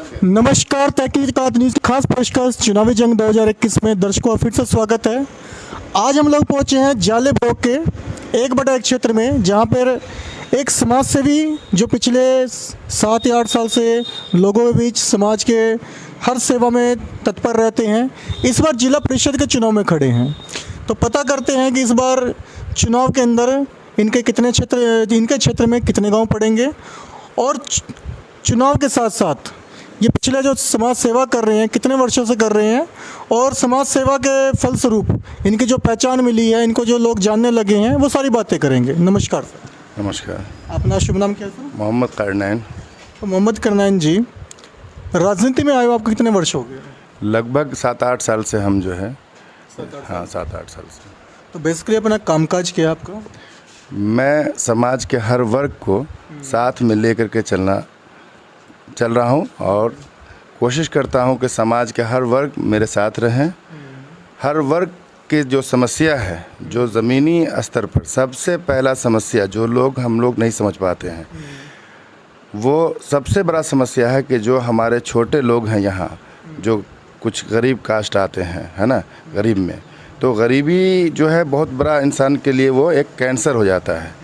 नमस्कार, तहकीकात न्यूज़ की खास पेशकश चुनावी जंग 2021 में दर्शकों फिर से स्वागत है। आज हम लोग पहुंचे हैं जाले ब्लॉक के 1/1 क्षेत्र में, जहां पर एक समाज सेवी जो पिछले 7 या 8 साल से लोगों के बीच समाज के हर सेवा में तत्पर रहते हैं, इस बार जिला परिषद के चुनाव में खड़े हैं। तो पता करते हैं कि इस बार चुनाव के अंदर इनके क्षेत्र में कितने गाँव पड़ेंगे और चुनाव के साथ साथ ये पिछले जो समाज सेवा कर रहे हैं कितने वर्षों से कर रहे हैं और समाज सेवा के फलस्वरूप इनकी जो पहचान मिली है, इनको जो लोग जानने लगे हैं, वो सारी बातें करेंगे। नमस्कार सर। नमस्कार। अपना शुभ नाम क्या है सर? मोहम्मद करनैन। तो मोहम्मद करनैन जी, राजनीति में आए हो आपको कितने वर्ष हो गए? लगभग 7-8 साल से हम जो है। हाँ, 7-8 साल से। तो बेसिकली अपना कामकाज क्या है आपका? मैं समाज के हर वर्ग को साथ में लेकर के चल रहा हूँ और कोशिश करता हूँ कि समाज के हर वर्ग मेरे साथ रहें। हर वर्ग की जो समस्या है, जो ज़मीनी स्तर पर सबसे पहला समस्या जो हम लोग नहीं समझ पाते हैं, वो सबसे बड़ा समस्या है कि जो हमारे छोटे लोग हैं यहाँ, जो कुछ गरीब कास्ट आते हैं, है ना, गरीब में, तो गरीबी जो है बहुत बड़ा इंसान के लिए वो एक कैंसर हो जाता है।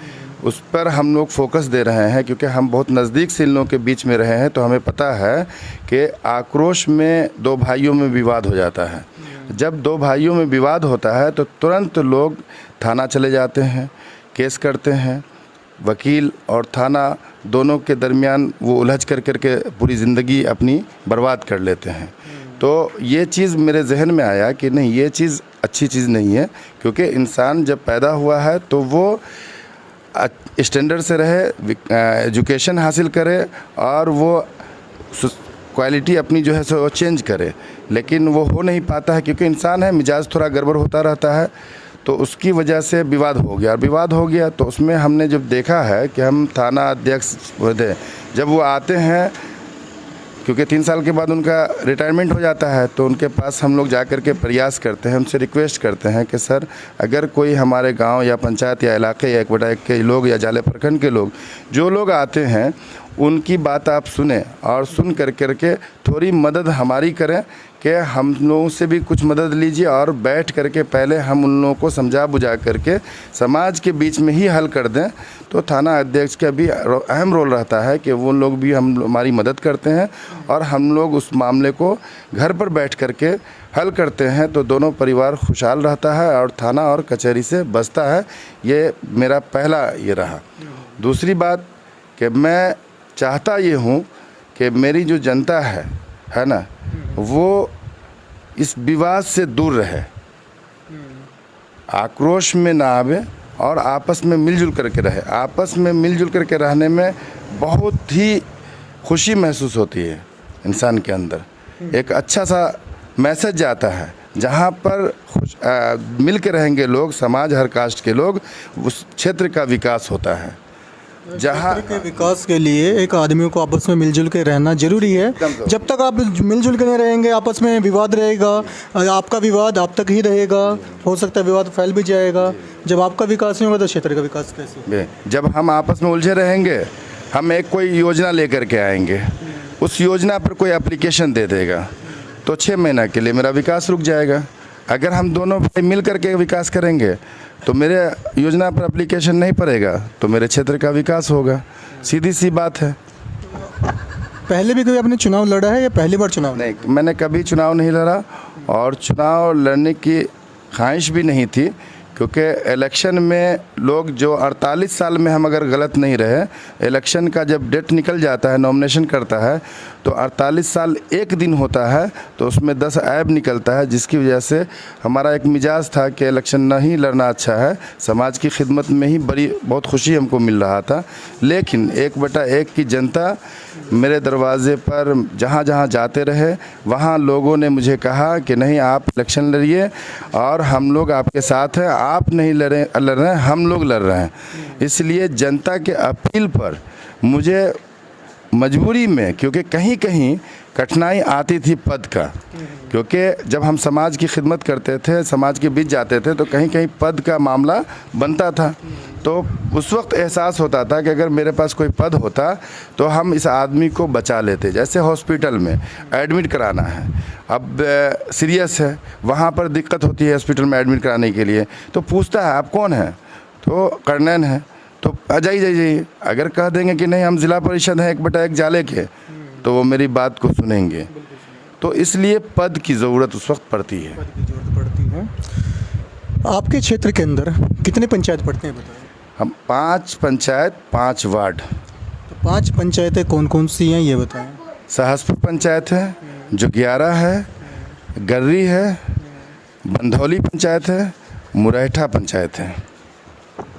उस पर हम लोग फोकस दे रहे हैं क्योंकि हम बहुत नज़दीक से इन लोगों के बीच में रहे हैं। तो हमें पता है कि आक्रोश में 2 भाइयों में विवाद हो जाता है। जब 2 भाइयों में विवाद होता है तो तुरंत लोग थाना चले जाते हैं, केस करते हैं। वकील और थाना दोनों के दरमियान वो उलझ करके पूरी ज़िंदगी अपनी बर्बाद कर लेते हैं। तो ये चीज़ मेरे जहन में आया कि नहीं, ये चीज़ अच्छी चीज़ नहीं है, क्योंकि इंसान जब पैदा हुआ है तो वो स्टैंडर्ड से रहे, एजुकेशन हासिल करे और वो क्वालिटी अपनी जो है सो वो चेंज करे। लेकिन वो हो नहीं पाता है क्योंकि इंसान है, मिजाज थोड़ा गड़बड़ होता रहता है। तो उसकी वजह से विवाद हो गया, और विवाद हो गया तो उसमें हमने जब देखा है कि हम थाना अध्यक्ष थे, जब वो आते हैं, क्योंकि 3 साल के बाद उनका रिटायरमेंट हो जाता है, तो उनके पास हम लोग जा कर के प्रयास करते हैं, उनसे रिक्वेस्ट करते हैं कि सर, अगर कोई हमारे गांव या पंचायत या इलाके या 1/1 के लोग या जाले प्रखंड के लोग जो लोग आते हैं, उनकी बात आप सुने और सुन करके थोड़ी मदद हमारी करें कि हम लोगों से भी कुछ मदद लीजिए, और बैठ करके पहले हम उन लोगों को समझा बुझा करके समाज के बीच में ही हल कर दें। तो थाना अध्यक्ष का भी अहम रोल रहता है कि वो लोग भी हमारी मदद करते हैं और हम लोग उस मामले को घर पर बैठ करके हल करते हैं। तो दोनों परिवार खुशहाल रहता है और थाना और कचहरी से बचता है। ये मेरा पहला ये रहा। दूसरी बात कि मैं चाहता ये हूँ कि मेरी जो जनता है ना, वो इस विवाद से दूर रहे, आक्रोश में ना आवे और आपस में मिलजुल करके रहे। आपस में मिलजुल करके रहने में बहुत ही खुशी महसूस होती है इंसान के अंदर। एक अच्छा सा मैसेज जाता है, जहाँ पर मिल के रहेंगे लोग, समाज हर कास्ट के लोग, उस क्षेत्र का विकास होता है। जहाँ के विकास के लिए एक आदमियों को आपस में मिलजुल के रहना जरूरी है। जब तक आप मिलजुल के नहीं रहेंगे, आपस में विवाद रहेगा, आपका विवाद आप तक ही रहेगा, हो सकता है विवाद फैल भी जाएगा। जब आपका विकास नहीं होगा तो क्षेत्र का विकास कैसे? जब हम आपस में उलझे रहेंगे, हम एक कोई योजना लेकर के आएंगे, उस योजना पर कोई एप्लीकेशन दे देगा तो 6 महीना के लिए मेरा विकास रुक जाएगा। अगर हम दोनों भाई मिल करके विकास करेंगे तो मेरे योजना पर एप्लीकेशन नहीं पड़ेगा, तो मेरे क्षेत्र का विकास होगा। सीधी सी बात है। पहले भी कभी आपने चुनाव लड़ा है या पहली बार चुनाव? नहीं, मैंने कभी चुनाव नहीं लड़ा और चुनाव लड़ने की ख्वाहिश भी नहीं थी, क्योंकि इलेक्शन में लोग जो 48 साल में हम अगर गलत नहीं रहे, इलेक्शन का जब डेट निकल जाता है, नॉमिनेशन करता है, तो 48 साल एक दिन होता है, तो उसमें 10 ऐब निकलता है, जिसकी वजह से हमारा एक मिजाज था कि इलेक्शन नहीं लड़ना अच्छा है। समाज की खिदमत में ही बहुत खुशी हमको मिल रहा था। लेकिन 1/1 की जनता मेरे दरवाज़े पर जहाँ जहाँ जाते रहे, वहाँ लोगों ने मुझे कहा कि नहीं, आप इलेक्शन लड़िए और हम लोग आपके साथ हैं, आप नहीं लड़ रहे हैं, हम लोग लड़ रहे हैं। इसलिए जनता के अपील पर मुझे मजबूरी में, क्योंकि कहीं कहीं कठिनाई आती थी पद का, क्योंकि जब हम समाज की खिदमत करते थे, समाज के बीच जाते थे, तो कहीं कहीं पद का मामला बनता था। तो उस वक्त एहसास होता था कि अगर मेरे पास कोई पद होता तो हम इस आदमी को बचा लेते। जैसे हॉस्पिटल में एडमिट कराना है, अब सीरियस है, वहाँ पर दिक्कत होती है हॉस्पिटल में एडमिट कराने के लिए, तो पूछता है आप कौन है, तो कर्नैन है, तो जाइए। अगर कह देंगे कि नहीं हम ज़िला परिषद हैं 1/1 जाले के, तो वो मेरी बात को सुनेंगे। तो इसलिए पद की ज़रूरत उस वक्त पड़ती है। पद की जरूरत पड़ती है। आपके क्षेत्र के अंदर कितने पंचायत पड़ते हैं बताएं? हम 5 पंचायत 5 वार्ड। तो 5 पंचायतें कौन कौन सी हैं ये बताएं? सहसपुर पंचायत है, जुगियारा है, गर्री है, बंधौली पंचायत है, मुरैठा पंचायत है।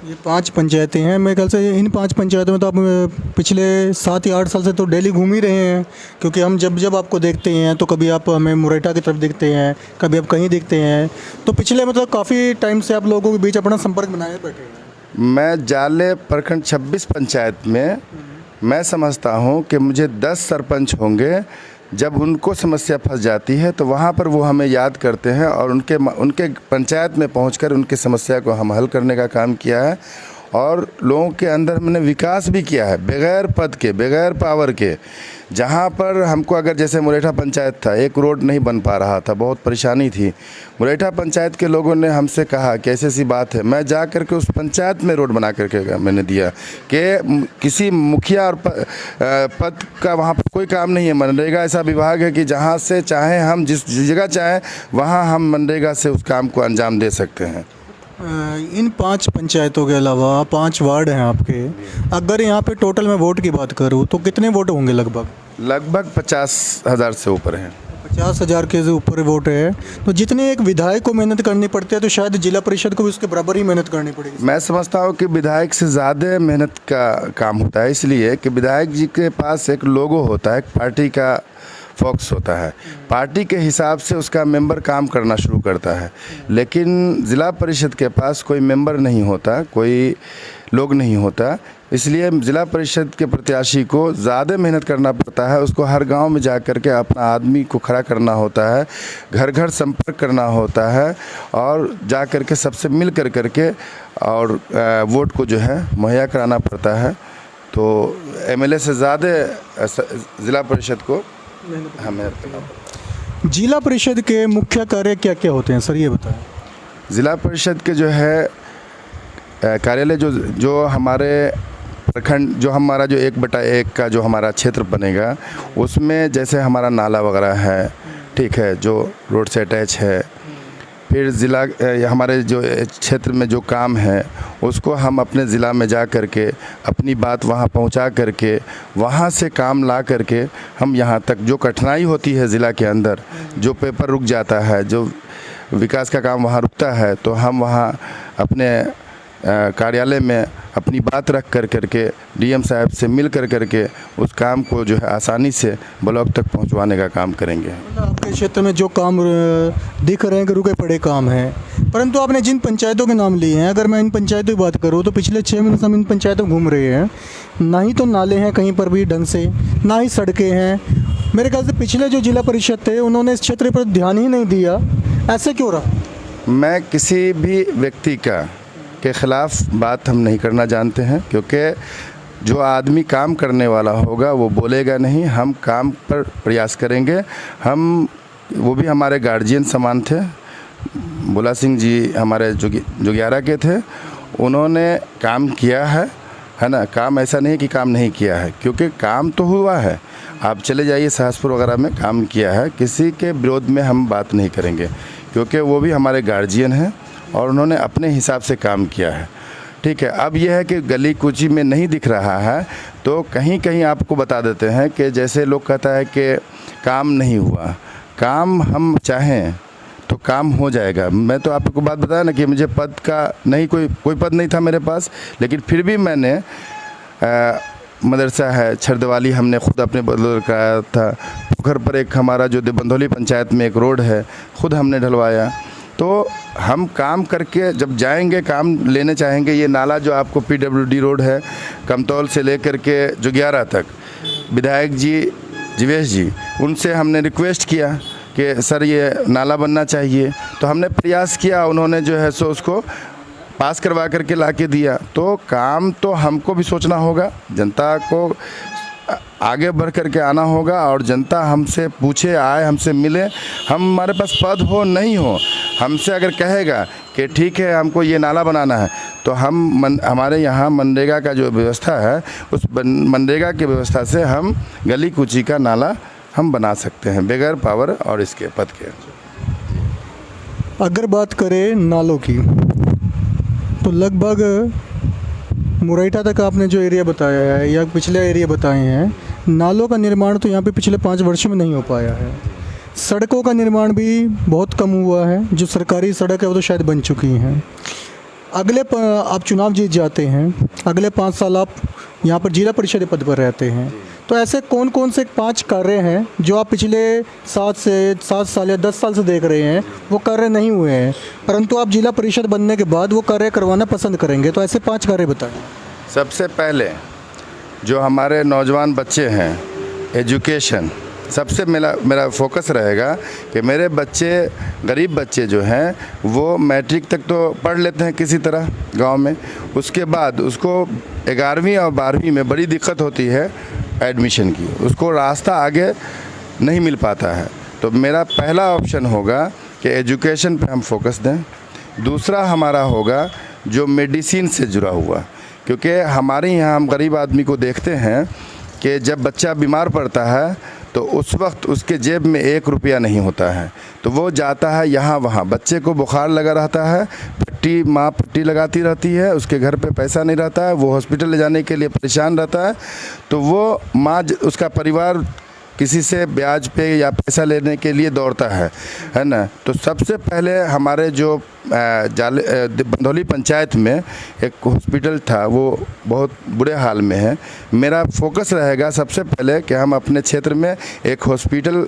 ये 5 पंचायतें हैं। मेरे ख्याल से इन 5 पंचायतों में तो आप पिछले 7 या 8 साल से तो डेली घूम ही रहे हैं, क्योंकि हम जब जब आपको देखते हैं तो कभी आप हमें मुरैठा की तरफ देखते हैं, कभी आप कहीं देखते हैं। तो पिछले मतलब काफ़ी टाइम से आप लोगों के बीच अपना संपर्क बनाए बैठे हैं। मैं जाले प्रखंड 26 पंचायत में मैं समझता हूँ कि मुझे 10 सरपंच होंगे। जब उनको समस्या फंस जाती है तो वहाँ पर वो हमें याद करते हैं और उनके पंचायत में पहुंचकर उनकी समस्या को हम हल करने का काम किया है। और लोगों के अंदर हमने विकास भी किया है बगैर पद के, बगैर पावर के। जहाँ पर हमको अगर जैसे मुरैठा पंचायत था, एक रोड नहीं बन पा रहा था, बहुत परेशानी थी। मुरैठा पंचायत के लोगों ने हमसे कहा कि ऐसी ऐसी बात है, मैं जा कर के उस पंचायत में रोड बना करके मैंने दिया कि किसी मुखिया और पद का वहाँ पर कोई काम नहीं है। मनरेगा ऐसा विभाग है कि जहाँ से चाहे हम जिस जगह चाहें वहाँ हम मनरेगा से उस काम को अंजाम दे सकते हैं। इन 5 पंचायतों के अलावा 5 वार्ड हैं आपके। अगर यहाँ पे टोटल मैं वोट की बात करूँ तो कितने वोट होंगे? लगभग 50,000 से ऊपर है। 50,000 के से ऊपर वोट है। तो जितने एक विधायक को मेहनत करनी पड़ती है तो शायद जिला परिषद को भी उसके बराबर ही मेहनत करनी पड़ेगी। मैं समझता हूँ कि विधायक से ज़्यादा मेहनत का काम होता है, इसलिए कि विधायक जी के पास एक लोगो होता है, एक पार्टी का फोकस होता है, पार्टी के हिसाब से उसका मेंबर काम करना शुरू करता है। लेकिन ज़िला परिषद के पास कोई मेंबर नहीं होता, कोई लोग नहीं होता, इसलिए ज़िला परिषद के प्रत्याशी को ज़्यादा मेहनत करना पड़ता है। उसको हर गांव में जा कर के अपना आदमी को खड़ा करना होता है, घर घर संपर्क करना होता है और जा कर के सबसे मिल कर के और वोट को जो है मुहैया कराना पड़ता है। तो एमएलए से ज़्यादा ज़िला परिषद को हमें जिला परिषद के मुख्य कार्य क्या क्या होते हैं सर, ये बताएं? ज़िला परिषद के जो है कार्यालय जो हमारे प्रखंड, जो हमारा जो 1/1 का जो हमारा क्षेत्र बनेगा, उसमें जैसे हमारा नाला वगैरह है, ठीक है, जो रोड से अटैच है, फिर ज़िला हमारे जो क्षेत्र में जो काम है उसको हम अपने ज़िला में जा कर के अपनी बात वहाँ पहुँचा करके वहाँ से काम ला करके हम यहाँ तक, जो कठिनाई होती है ज़िला के अंदर, जो पेपर रुक जाता है, जो विकास का काम वहाँ रुकता है, तो हम वहाँ अपने कार्यालय में अपनी बात रख कर करके डीएम साहब से मिल कर करके उस काम को जो है आसानी से ब्लॉक तक पहुंचवाने का काम करेंगे। आपके क्षेत्र में जो काम दिख रहे हैं कि रुके पड़े काम हैं, परंतु आपने जिन पंचायतों के नाम लिए हैं, अगर मैं इन पंचायतों की बात करूं तो पिछले 6 महीने से हम इन पंचायतों में घूम रहे हैं। ना ही तो नाले हैं कहीं पर भी ढंग से, ना ही सड़कें हैं। मेरे ख्याल से पिछले जो जिला परिषद थे उन्होंने इस क्षेत्र पर ध्यान ही नहीं दिया। ऐसे क्यों रहा? मैं किसी भी व्यक्ति के ख़िलाफ़ बात हम नहीं करना जानते हैं, क्योंकि जो आदमी काम करने वाला होगा वो बोलेगा नहीं, हम काम पर प्रयास करेंगे। वो भी हमारे गार्जियन समान थे। बुला सिंह जी हमारे जुगियारा के थे, उन्होंने काम किया है ना। काम ऐसा नहीं कि काम नहीं किया है, क्योंकि काम तो हुआ है। आप चले जाइए सहसपुर वगैरह में काम किया है, किसी के विरोध में हम बात नहीं करेंगे, क्योंकि वो भी हमारे गार्जियन हैं और उन्होंने अपने हिसाब से काम किया है, ठीक है। अब यह है कि गली कूची में नहीं दिख रहा है तो कहीं कहीं आपको बता देते हैं कि जैसे लोग कहता है कि काम नहीं हुआ, काम हम चाहें तो काम हो जाएगा। मैं तो आपको बात बताया ना कि मुझे पद का नहीं, कोई पद नहीं था मेरे पास, लेकिन फिर भी मैंने मदरसा है छरदवाली हमने खुद अपने बदल कराया था। पोखर पर एक हमारा जो बंधौली पंचायत में एक रोड है, खुद हमने ढलवाया। तो हम काम करके जब जाएंगे, काम लेने चाहेंगे। ये नाला जो आपको PWD रोड है, कमतौल से लेकर के जुगियारा तक, विधायक जी जीवेश जी, उनसे हमने रिक्वेस्ट किया कि सर ये नाला बनना चाहिए, तो हमने प्रयास किया, उन्होंने जो है सो उसको पास करवा करके ला के दिया। तो काम तो हमको भी सोचना होगा, जनता को आगे बढ़ कर के आना होगा, और जनता हमसे पूछे, आए, हमसे मिले, हमारे पास पद हो नहीं हो, हमसे अगर कहेगा कि ठीक है हमको ये नाला बनाना है, तो हमारे यहाँ मनरेगा का जो व्यवस्था है, उस मनरेगा की व्यवस्था से हम गली कूची का नाला हम बना सकते हैं बगैर पावर और इसके पद के। अगर बात करें नालों की, तो लगभग मुरैठा तक आपने जो एरिया बताया है या पिछले एरिया बताए हैं, नालों का निर्माण तो यहाँ पे पिछले 5 वर्षों में नहीं हो पाया है। सड़कों का निर्माण भी बहुत कम हुआ है, जो सरकारी सड़क है वो तो शायद बन चुकी हैं। आप चुनाव जीत जाते हैं, अगले 5 साल आप यहाँ पर जिला परिषद पद पर रहते हैं, तो ऐसे कौन कौन से 5 कार्य हैं जो आप पिछले 7 साल या 10 साल से देख रहे हैं, वो कार्य नहीं हुए हैं, परंतु आप जिला परिषद बनने के बाद वो कार्य करवाना पसंद करेंगे, तो ऐसे 5 कार्य बताएं। सबसे पहले जो हमारे नौजवान बच्चे हैं, एजुकेशन सबसे मेरा फोकस रहेगा कि मेरे बच्चे, गरीब बच्चे जो हैं, वो मैट्रिक तक तो पढ़ लेते हैं किसी तरह गांव में, उसके बाद उसको 11वीं और 12वीं में बड़ी दिक्कत होती है एडमिशन की, उसको रास्ता आगे नहीं मिल पाता है। तो मेरा पहला ऑप्शन होगा कि एजुकेशन पे हम फोकस दें। दूसरा हमारा होगा जो मेडिसिन से जुड़ा हुआ, क्योंकि हमारे यहाँ हम गरीब आदमी को देखते हैं कि जब बच्चा बीमार पड़ता है तो उस वक्त उसके जेब में 1 रुपया नहीं होता है, तो वो जाता है यहाँ वहाँ, बच्चे को बुखार लगा रहता है, माँ पट्टी लगाती रहती है, उसके घर पे पैसा नहीं रहता है, वो हॉस्पिटल ले जाने के लिए परेशान रहता है, तो वो माँ, उसका परिवार किसी से ब्याज पे या पैसा लेने के लिए दौड़ता है ना। तो सबसे पहले हमारे जो बंधौली पंचायत में एक हॉस्पिटल था, वो बहुत बुरे हाल में है। मेरा फोकस रहेगा सबसे पहले कि हम अपने क्षेत्र में एक हॉस्पिटल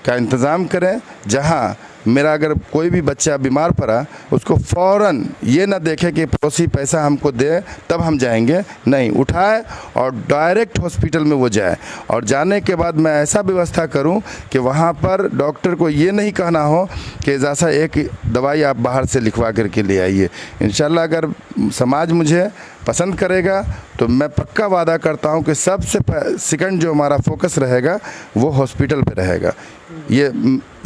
का इंतज़ाम करें, जहां मेरा अगर कोई भी बच्चा बीमार पड़ा, उसको फ़ौरन ये ना देखे कि पड़ोसी पैसा हमको दे तब हम जाएंगे, नहीं, उठाए और डायरेक्ट हॉस्पिटल में वो जाए, और जाने के बाद मैं ऐसा व्यवस्था करूं कि वहां पर डॉक्टर को ये नहीं कहना हो कि जैसा एक दवाई आप बाहर से लिखवा करके ले आइए। इंशाल्लाह अगर समाज मुझे पसंद करेगा तो मैं पक्का वादा करता हूं कि सबसे सेकंड जो हमारा फोकस रहेगा वो हॉस्पिटल पे रहेगा। ये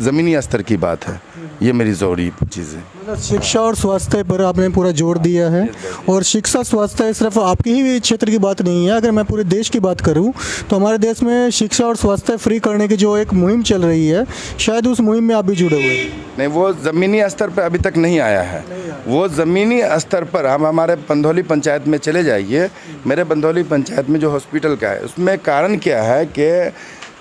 ज़मीनी स्तर की बात है, ये मेरी ज़रूरी चीज़ है। मतलब शिक्षा और स्वास्थ्य पर आपने पूरा जोर दिया है, और शिक्षा स्वास्थ्य सिर्फ आपकी ही क्षेत्र की बात नहीं है। अगर मैं पूरे देश की बात करूं तो हमारे देश में शिक्षा और स्वास्थ्य फ्री करने की जो एक मुहिम चल रही है, शायद उस मुहिम में आप भी जुड़े हुए हैं। नहीं, वो ज़मीनी स्तर पर अभी तक नहीं आया है। वो ज़मीनी स्तर पर हम हमारे बंधौली पंचायत में चले जाइए, मेरे बंधौली पंचायत में जो हॉस्पिटल का है, उसमें कारण क्या है कि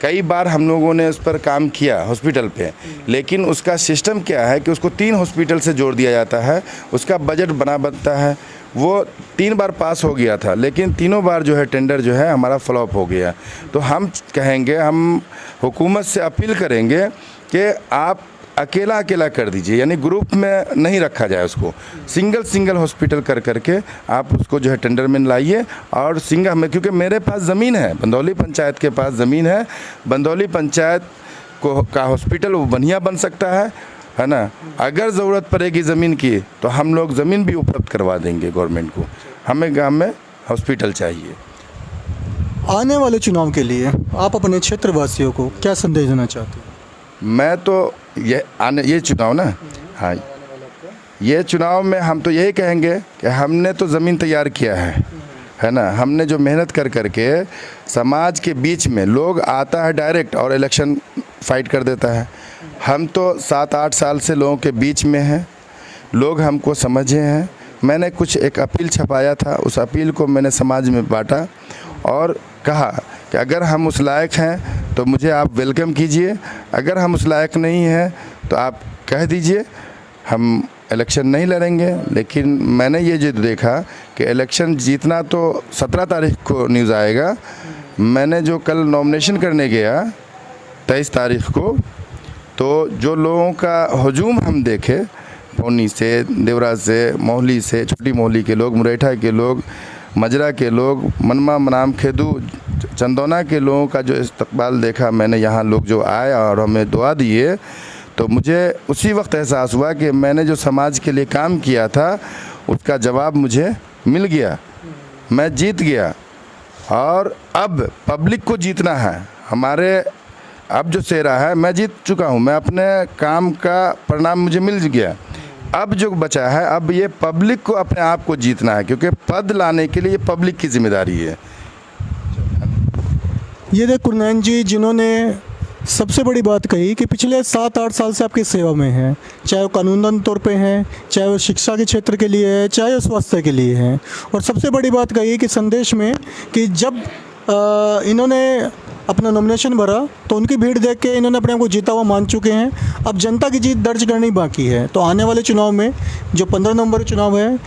कई बार हम लोगों ने उस पर काम किया हॉस्पिटल पे, लेकिन उसका सिस्टम क्या है कि उसको 3 हॉस्पिटल से जोड़ दिया जाता है, उसका बजट बनता है। वो 3 बार पास हो गया था, लेकिन तीनों बार जो है टेंडर जो है हमारा फ्लॉप हो गया। तो हम कहेंगे, हम हुकूमत से अपील करेंगे कि आप अकेला कर दीजिए, यानी ग्रुप में नहीं रखा जाए, उसको सिंगल हॉस्पिटल कर करके आप उसको जो है टेंडर में लाइए, और सिंगल में, क्योंकि मेरे पास ज़मीन है, बंधौली पंचायत के पास ज़मीन है, बंधौली पंचायत का हॉस्पिटल वो बढ़िया बन सकता है ना। अगर ज़रूरत पड़ेगी ज़मीन की तो हम लोग ज़मीन भी उपलब्ध करवा देंगे गवर्नमेंट को। हमें गाँव में हॉस्पिटल चाहिए। आने वाले चुनाव के लिए आप अपने क्षेत्रवासियों को क्या संदेश देना चाहते हैं? मैं तो ये चुनाव ना, हाँ, ये चुनाव में हम तो यही कहेंगे कि हमने तो ज़मीन तैयार किया है ना। हमने जो मेहनत कर करके समाज के बीच में, लोग आता है डायरेक्ट और इलेक्शन फाइट कर देता है। हम तो 7-8 साल से लोगों के बीच में हैं, लोग हमको समझे हैं। मैंने कुछ एक अपील छपाया था, उस अपील को मैंने समाज में बांटा और कहा कि अगर हम उस लायक हैं तो मुझे आप वेलकम कीजिए, अगर हम उस लायक नहीं हैं तो आप कह दीजिए, हम इलेक्शन नहीं लड़ेंगे। लेकिन मैंने ये जो देखा कि इलेक्शन जीतना तो 17 तारीख को न्यूज़ आएगा। मैंने जो कल नॉमिनेशन करने गया 23 तारीख को, तो जो लोगों का हजूम हम देखे, पौनी से, देवरा से, मोहली से, छोटी मोहली के लोग, मुरैठा के लोग, मजरा के लोग, मनमा, मनाम, खेदू, चंदौना के लोगों का जो इस्तकबाल देखा मैंने, यहाँ लोग जो आए और हमें दुआ दिए, तो मुझे उसी वक्त एहसास हुआ कि मैंने जो समाज के लिए काम किया था उसका जवाब मुझे मिल गया, मैं जीत गया। और अब पब्लिक को जीतना है। हमारे अब जो सेहरा है, मैं जीत चुका हूँ, मैं अपने काम का परिणाम मुझे मिल गया। अब जो बचा है, अब ये पब्लिक को अपने आप को जीतना है, क्योंकि पद लाने के लिए ये पब्लिक की जिम्मेदारी है। ये देख कुरनैन जी, जिन्होंने सबसे बड़ी बात कही कि पिछले 7-8 साल से आपकी सेवा में हैं, चाहे वो कानूनन तौर पे हैं, चाहे वो शिक्षा के क्षेत्र के लिए है, चाहे वो स्वास्थ्य के लिए है। और सबसे बड़ी बात कही कि संदेश में कि जब इन्होंने अपना नॉमिनेशन भरा तो उनकी भीड़ देख के इन्होंने अपने आप को जीता हुआ मान चुके हैं। अब जनता की जीत दर्ज करनी बाकी है। तो आने वाले चुनाव में जो 15 नवंबर चुनाव है,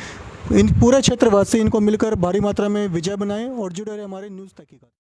इन पूरे क्षेत्रवासी इनको मिलकर भारी मात्रा में विजय बनाएं और जुड़े रहे हमारे न्यूज़ तक।